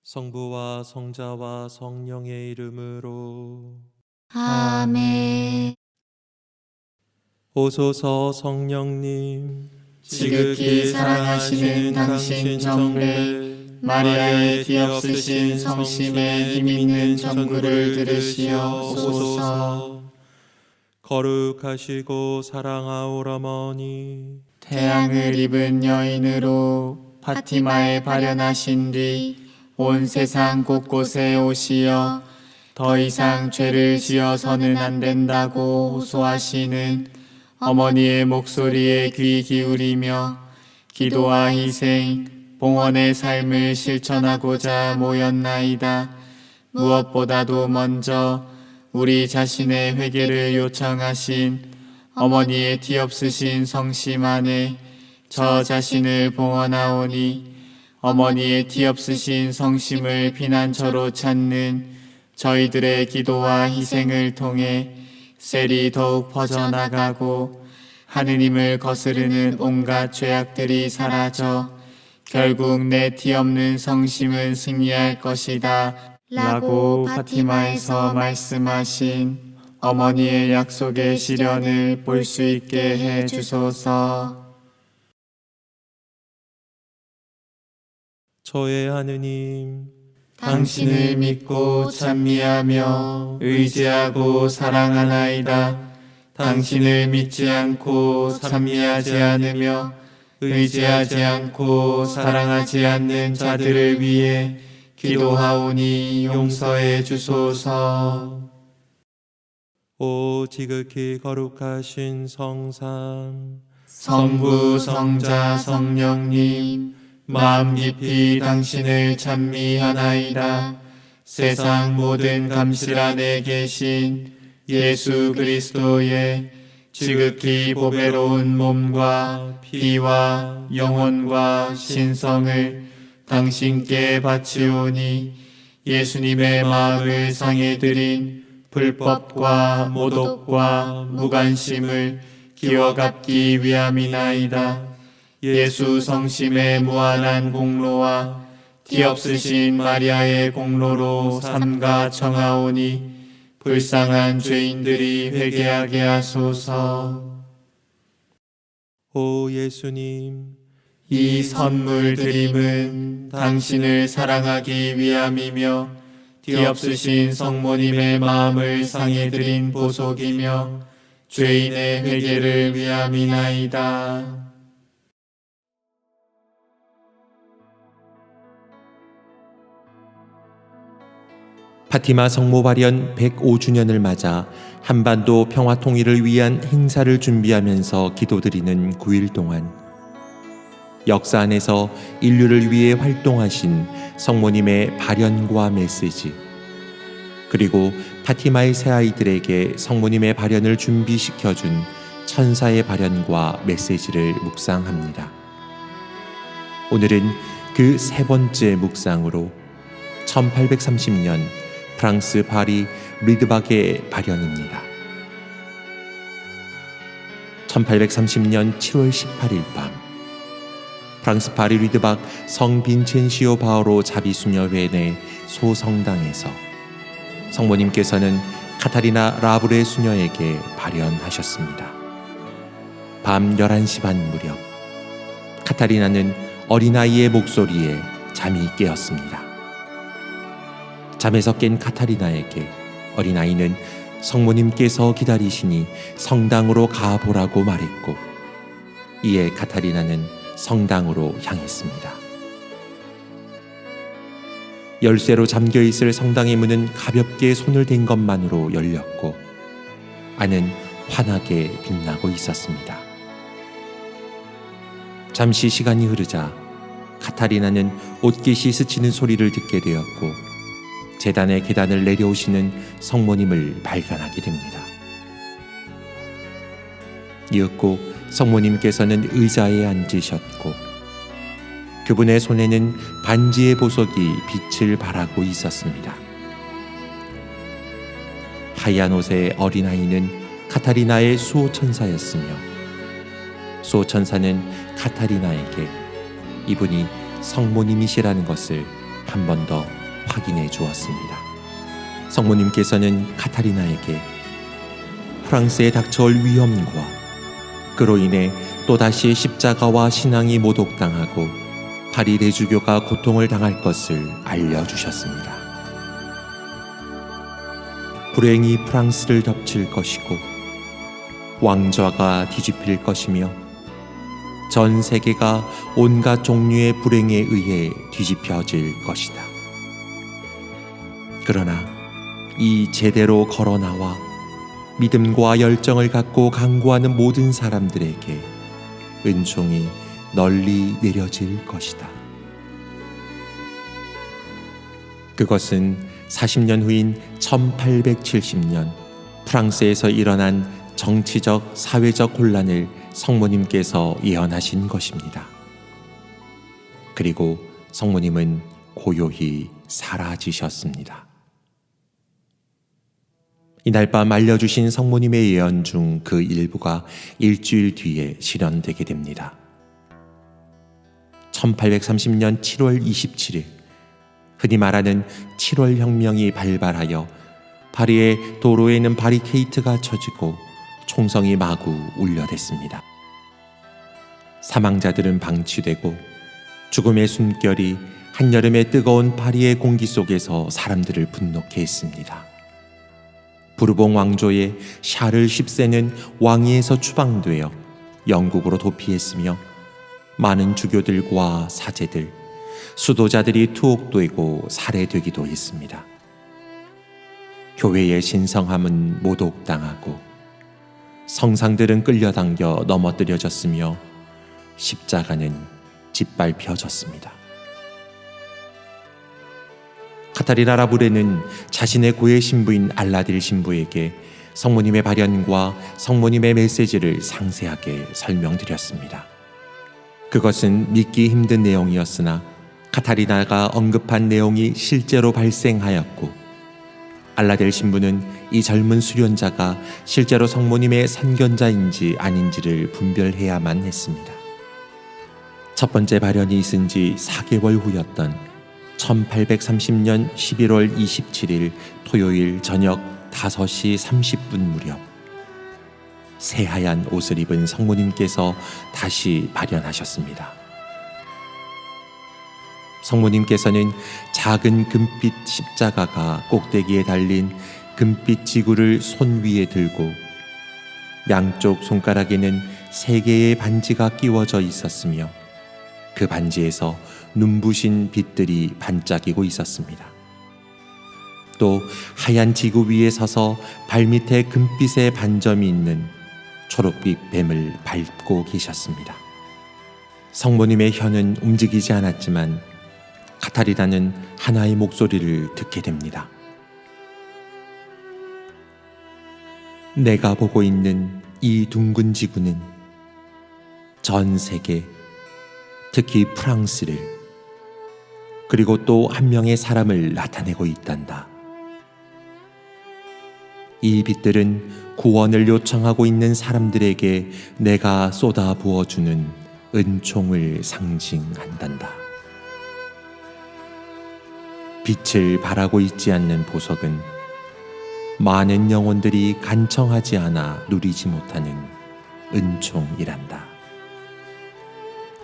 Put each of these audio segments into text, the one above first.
성부와 성자와 성령의 이름으로 아멘. 오소서 성령님, 지극히 사랑하시는 당신 정례 마리아의 뒤없으신 성심에 힘있는 전구를 들으시옵소서. 거룩하시고 사랑하올 어머니, 태양을 입은 여인으로 파티마에 발현하신 뒤 온 세상 곳곳에 오시어 더 이상 죄를 지어서는 안 된다고 호소하시는 어머니의 목소리에 귀 기울이며 기도와 희생, 봉헌의 삶을 실천하고자 모였나이다. 무엇보다도 먼저 우리 자신의 회개를 요청하신 어머니의 뒤없으신 성심 안에 저 자신을 봉헌하오니 어머니의 뒤없으신 성심을 피난처로 찾는 저희들의 기도와 희생을 통해 셀이 더욱 퍼져나가고 하느님을 거스르는 온갖 죄악들이 사라져 결국 내 뒤없는 성심은 승리할 것이다 라고 파티마에서 말씀하신 어머니의 약속의 실현을 볼 수 있게 해 주소서. 저의 하느님, 당신을 믿고 찬미하며 의지하고 사랑하나이다. 당신을 믿지 않고 찬미하지 않으며 의지하지 않고 사랑하지 않는 자들을 위해 기도하오니 용서해 주소서. 오 지극히 거룩하신 성삼, 성부, 성자, 성령님, 마음 깊이 당신을 찬미하나이다. 세상 모든 감실 안에 계신 예수 그리스도의 지극히 보배로운 몸과 피와 영혼과 신성을 당신께 바치오니 예수님의 마음을 상해드린 불법과 모독과 무관심을 기워갚기 위함이나이다. 예수 성심의 무한한 공로와 뒤없으신 마리아의 공로로 삼가 청하오니 불쌍한 죄인들이 회개하게 하소서. 오 예수님, 이 선물 드림은 당신을 사랑하기 위함이며 뒤없으신 성모님의 마음을 상해드린 보속이며 죄인의 회개를 위함이나이다. 파티마 성모 발현 105주년을 맞아 한반도 평화 통일을 위한 행사를 준비하면서 기도드리는 9일 동안 역사 안에서 인류를 위해 활동하신 성모님의 발현과 메시지, 그리고 파티마의 새아이들에게 성모님의 발현을 준비시켜준 천사의 발현과 메시지를 묵상합니다. 오늘은 그 세 번째 묵상으로 1830년 프랑스 파리 리드박의 발현입니다. 1830년 7월 18일 밤, 프랑스 파리 리드박 성 빈첸시오 바오로 자비수녀회 내 소성당에서 성모님께서는 카타리나 라브레 수녀에게 발현하셨습니다. 밤 11시 반 무렵, 카타리나는 어린아이의 목소리에 잠이 깨었습니다. 잠에서 깬 카타리나에게 어린아이는 성모님께서 기다리시니 성당으로 가보라고 말했고, 이에 카타리나는 성당으로 향했습니다. 열쇠로 잠겨있을 성당의 문은 가볍게 손을 댄 것만으로 열렸고 안은 환하게 빛나고 있었습니다. 잠시 시간이 흐르자 카타리나는 옷깃이 스치는 소리를 듣게 되었고 제단의 계단을 내려오시는 성모님을 발견하게 됩니다. 이윽고 성모님께서는 의자에 앉으셨고 그분의 손에는 반지의 보석이 빛을 발하고 있었습니다. 하얀 옷의 어린아이는 카타리나의 수호천사였으며 수호천사는 카타리나에게 이분이 성모님이시라는 것을 한 번 더 확인해 주었습니다. 성모님께서는 카타리나에게 프랑스에 닥쳐올 위험과 그로 인해 또다시 십자가와 신앙이 모독당하고 파리 대주교가 고통을 당할 것을 알려주셨습니다. 불행이 프랑스를 덮칠 것이고 왕좌가 뒤집힐 것이며 전 세계가 온갖 종류의 불행에 의해 뒤집혀질 것이다. 그러나 이 제대로 걸어 나와 믿음과 열정을 갖고 강구하는 모든 사람들에게 은총이 널리 내려질 것이다. 그것은 40년 후인 1870년 프랑스에서 일어난 정치적, 사회적 혼란을 성모님께서 예언하신 것입니다. 그리고 성모님은 고요히 사라지셨습니다. 이날 밤 알려주신 성모님의 예언 중 그 일부가 일주일 뒤에 실현되게 됩니다. 1830년 7월 27일, 흔히 말하는 7월 혁명이 발발하여 파리의 도로에는 바리케이트가 쳐지고 총성이 마구 울려댔습니다. 사망자들은 방치되고 죽음의 숨결이 한여름의 뜨거운 파리의 공기 속에서 사람들을 분노케 했습니다. 부르봉 왕조의 샤를 10세는 왕위에서 추방되어 영국으로 도피했으며 많은 주교들과 사제들, 수도자들이 투옥되고 살해되기도 했습니다. 교회의 신성함은 모독당하고 성상들은 끌려당겨 넘어뜨려졌으며 십자가는 짓밟혀졌습니다. 카타리나 라브레는 자신의 고해 신부인 알라딜 신부에게 성모님의 발현과 성모님의 메시지를 상세하게 설명드렸습니다. 그것은 믿기 힘든 내용이었으나 카타리나가 언급한 내용이 실제로 발생하였고 알라딜 신부는 이 젊은 수련자가 실제로 성모님의 선견자인지 아닌지를 분별해야만 했습니다. 첫 번째 발현이 있은 지 4개월 후였던 1830년 11월 27일 토요일 저녁 5시 30분 무렵 새하얀 옷을 입은 성모님께서 다시 발현하셨습니다. 성모님께서는 작은 금빛 십자가가 꼭대기에 달린 금빛 지구를 손 위에 들고 양쪽 손가락에는 3개의 반지가 끼워져 있었으며 그 반지에서 눈부신 빛들이 반짝이고 있었습니다. 또 하얀 지구 위에 서서 발밑에 금빛의 반점이 있는 초록빛 뱀을 밟고 계셨습니다. 성모님의 혀는 움직이지 않았지만 카타리나는 하나의 목소리를 듣게 됩니다. 내가 보고 있는 이 둥근 지구는 전 세계, 특히 프랑스를 그리고 또 한 명의 사람을 나타내고 있단다. 이 빛들은 구원을 요청하고 있는 사람들에게 내가 쏟아 부어주는 은총을 상징한단다. 빛을 발하고 있지 않는 보석은 많은 영혼들이 간청하지 않아 누리지 못하는 은총이란다.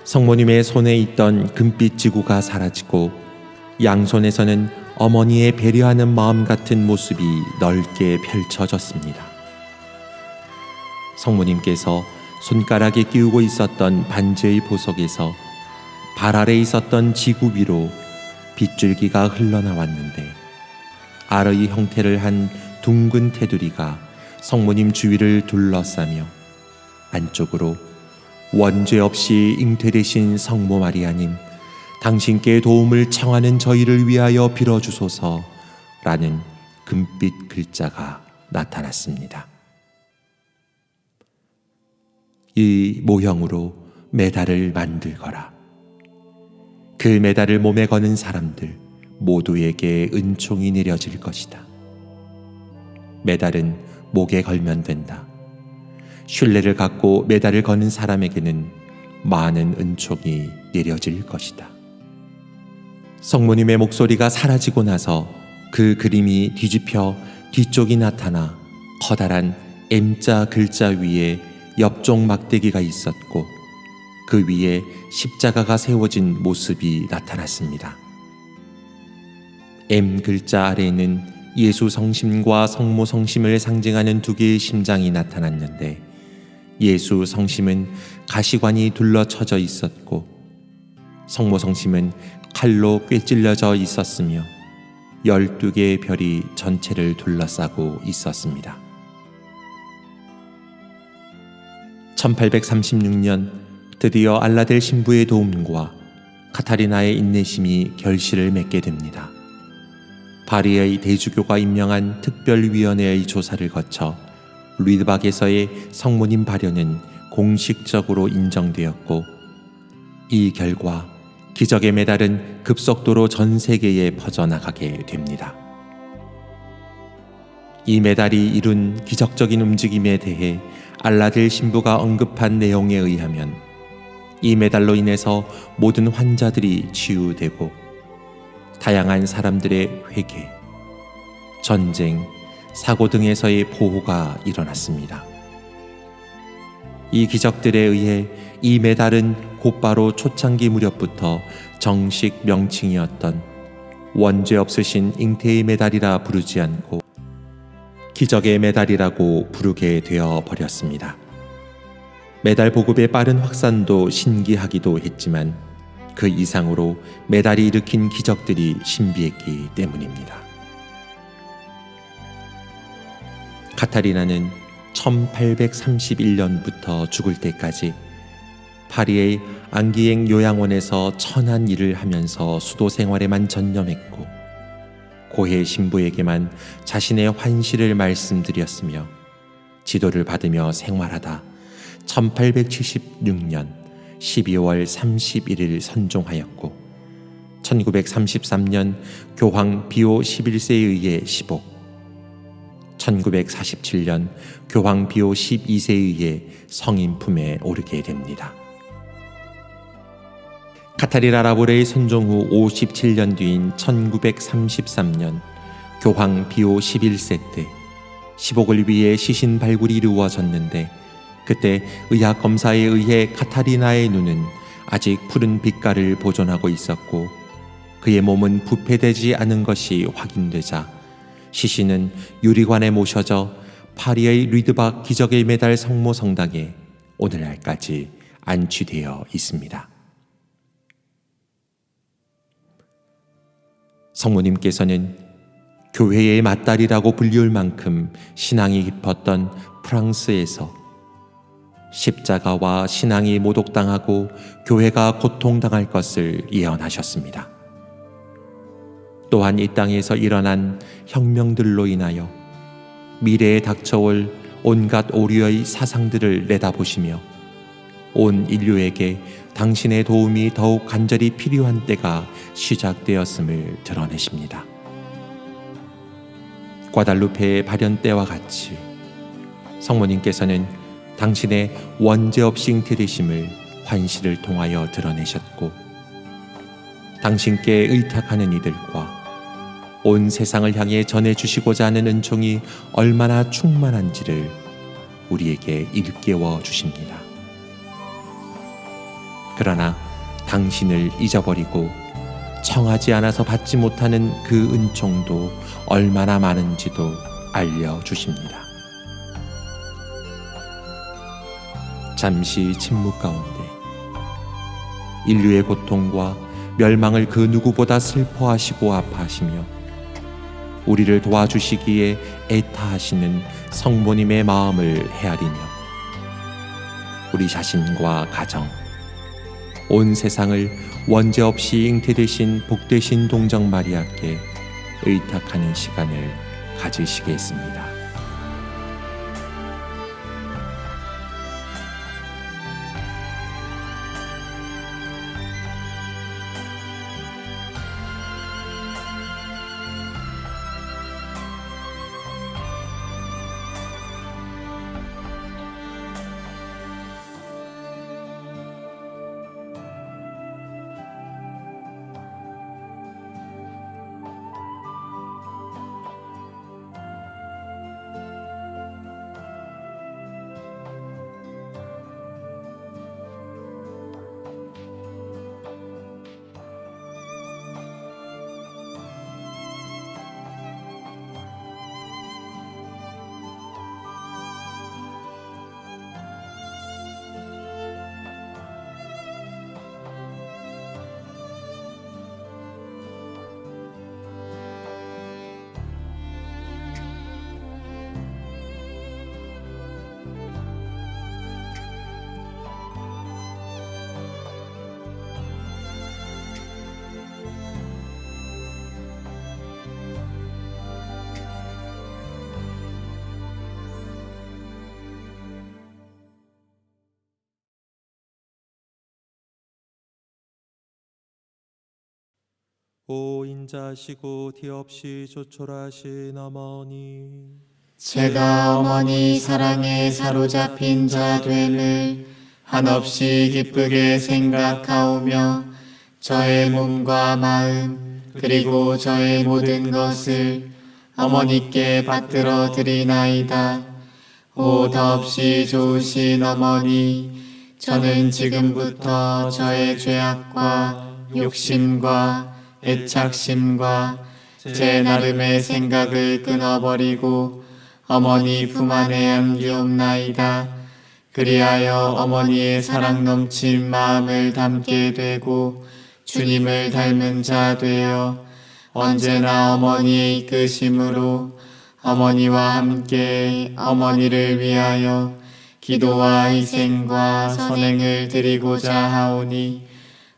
성모님의 손에 있던 금빛 지구가 사라지고 양손에서는 어머니의 배려하는 마음 같은 모습이 넓게 펼쳐졌습니다. 성모님께서 손가락에 끼우고 있었던 반지의 보석에서 발 아래 있었던 지구 위로 빗줄기가 흘러나왔는데 아르의 형태를 한 둥근 테두리가 성모님 주위를 둘러싸며 안쪽으로 원죄 없이 잉태되신 성모 마리아님, 당신께 도움을 청하는 저희를 위하여 빌어주소서라는 금빛 글자가 나타났습니다. 이 모형으로 메달을 만들거라. 그 메달을 몸에 거는 사람들 모두에게 은총이 내려질 것이다. 메달은 목에 걸면 된다. 신뢰를 갖고 메달을 거는 사람에게는 많은 은총이 내려질 것이다. 성모님의 목소리가 사라지고 나서 그 그림이 뒤집혀 뒤쪽이 나타나 커다란 M자 글자 위에 엽종 막대기가 있었고 그 위에 십자가가 세워진 모습이 나타났습니다. M 글자 아래에는 예수 성심과 성모 성심을 상징하는 두 개의 심장이 나타났는데 예수 성심은 가시관이 둘러쳐져 있었고 성모 성심은 칼로 꿰찔려져 있었으며 12개의 별이 전체를 둘러싸고 있었습니다. 1836년 드디어 알라델 신부의 도움과 카타리나의 인내심이 결실을 맺게 됩니다. 파리의 대주교가 임명한 특별위원회의 조사를 거쳐 루이드박에서의 성모님 발현은 공식적으로 인정되었고 이 결과 기적의 메달은 급속도로 전 세계에 퍼져나가게 됩니다. 이 메달이 이룬 기적적인 움직임에 대해 알라델 신부가 언급한 내용에 의하면 이 메달로 인해서 모든 환자들이 치유되고 다양한 사람들의 회개, 전쟁, 사고 등에서의 보호가 일어났습니다. 이 기적들에 의해 이 메달은 곧바로 초창기 무렵부터 정식 명칭이었던 원죄 없으신 잉태의 메달이라 부르지 않고 기적의 메달이라고 부르게 되어 버렸습니다. 메달 보급의 빠른 확산도 신기하기도 했지만 그 이상으로 메달이 일으킨 기적들이 신비했기 때문입니다. 카타리나는 1831년부터 죽을 때까지 파리의 앙기엥 요양원에서 천한 일을 하면서 수도 생활에만 전념했고 고해 신부에게만 자신의 환시를 말씀드렸으며 지도를 받으며 생활하다 1876년 12월 31일 선종하였고 1933년 교황 비오 11세에 의해 시복, 1947년 교황 비오 12세에 의해 성인 품에 오르게 됩니다. 카타리나 라보레의 선종 후 57년 뒤인 1933년 교황 비오 11세 때 시복을 위해 시신 발굴이 이루어졌는데 그때 의학 검사에 의해 카타리나의 눈은 아직 푸른 빛깔을 보존하고 있었고 그의 몸은 부패되지 않은 것이 확인되자 시신은 유리관에 모셔져 파리의 루이드박 기적의 메달 성모 성당에 오늘날까지 안치되어 있습니다. 성모님께서는 교회의 맏딸이라고 불리울 만큼 신앙이 깊었던 프랑스에서 십자가와 신앙이 모독당하고 교회가 고통당할 것을 예언하셨습니다. 또한 이 땅에서 일어난 혁명들로 인하여 미래에 닥쳐올 온갖 오류의 사상들을 내다보시며 온 인류에게 당신의 도움이 더욱 간절히 필요한 때가 시작되었음을 드러내십니다. 과달루페의 발현 때와 같이 성모님께서는 당신의 원죄 없이 잉태되심을 환시를 통하여 드러내셨고 당신께 의탁하는 이들과 온 세상을 향해 전해주시고자 하는 은총이 얼마나 충만한지를 우리에게 일깨워 주십니다. 그러나 당신을 잊어버리고 청하지 않아서 받지 못하는 그 은총도 얼마나 많은지도 알려주십니다. 잠시 침묵 가운데 인류의 고통과 멸망을 그 누구보다 슬퍼하시고 아파하시며 우리를 도와주시기에 애타하시는 성모님의 마음을 헤아리며 우리 자신과 가정, 온 세상을 원죄 없이 잉태되신 복되신 동정 마리아께 의탁하는 시간을 가지시겠습니다. 오 인자시고 뒤없이 조촐하신 어머니, 제가 어머니 사랑에 사로잡힌 자 됨을 한없이 기쁘게 생각하오며 저의 몸과 마음 그리고 저의 모든 것을 어머니께 받들어 드리나이다. 오 더없이 좋으신 어머니, 저는 지금부터 저의 죄악과 욕심과 애착심과 제 나름의 생각을 끊어버리고 어머니 품 안에 안기옵나이다. 그리하여 어머니의 사랑 넘친 마음을 담게 되고 주님을 닮은 자 되어 언제나 어머니의 이끄심으로 어머니와 함께 어머니를 위하여 기도와 희생과 선행을 드리고자 하오니,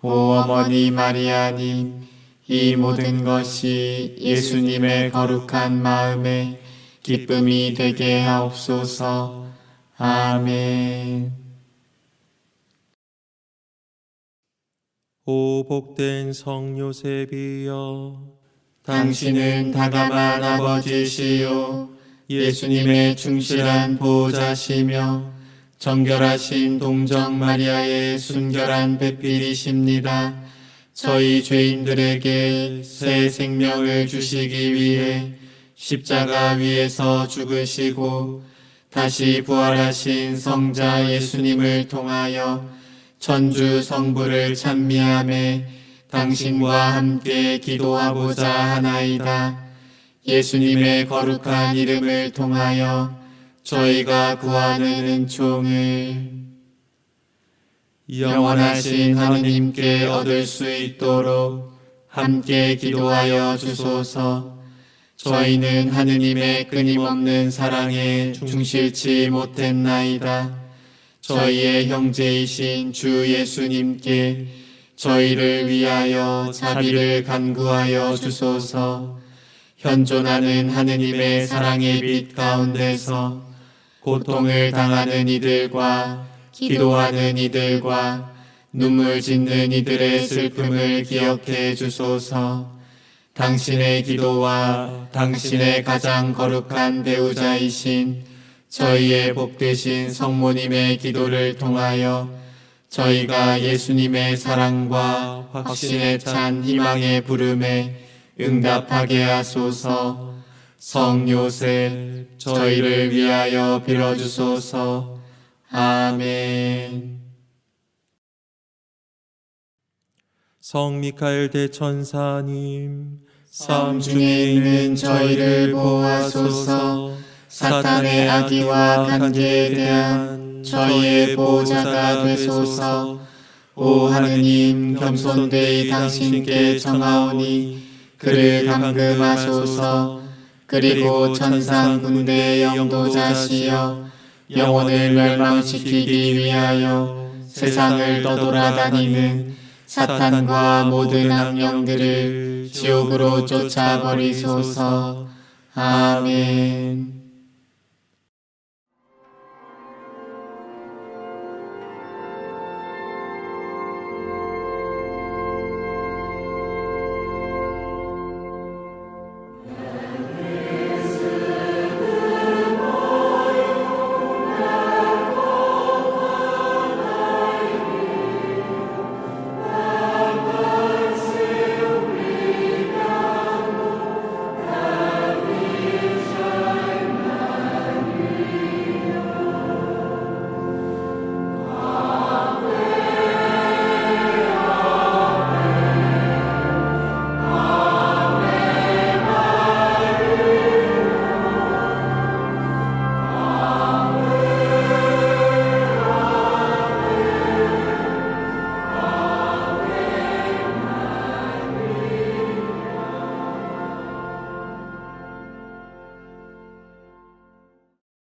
오 어머니 마리아님, 이 모든 것이 예수님의 거룩한 마음에 기쁨이 되게 하옵소서. 아멘. 오 복된 성 요셉이여, 당신은 다감한 아버지시요 예수님의 충실한 보호자시며 정결하신 동정 마리아의 순결한 배필이십니다. 저희 죄인들에게 새 생명을 주시기 위해 십자가 위에서 죽으시고 다시 부활하신 성자 예수님을 통하여 천주 성부를 찬미하며 당신과 함께 기도하고자 하나이다. 예수님의 거룩한 이름을 통하여 저희가 구하는 은총을 영원하신 하느님께 얻을 수 있도록 함께 기도하여 주소서. 저희는 하느님의 끊임없는 사랑에 충실치 못했나이다. 저희의 형제이신 주 예수님께 저희를 위하여 자비를 간구하여 주소서. 현존하는 하느님의 사랑의 빛 가운데서 고통을 당하는 이들과 기도하는 이들과 눈물 짓는 이들의 슬픔을 기억해 주소서. 당신의 기도와 당신의 가장 거룩한 배우자이신 저희의 복되신 성모님의 기도를 통하여 저희가 예수님의 사랑과 확신에 찬 희망의 부름에 응답하게 하소서. 성 요셉, 저희를 위하여 빌어주소서. 아멘. 성 미카엘 대천사님, 삶 중에 있는 저희를 보호하소서. 사탄의 악의와 관계에 대한 저희의 보호자가 되소서. 오 하느님, 겸손되이 당신께 청하오니 그를 감금하소서. 그리고 천상 군대의 영도자시여 영혼을 멸망시키기 위하여 세상을 떠돌아다니는 사탄과 모든 악령들을 지옥으로 쫓아버리소서. 아멘.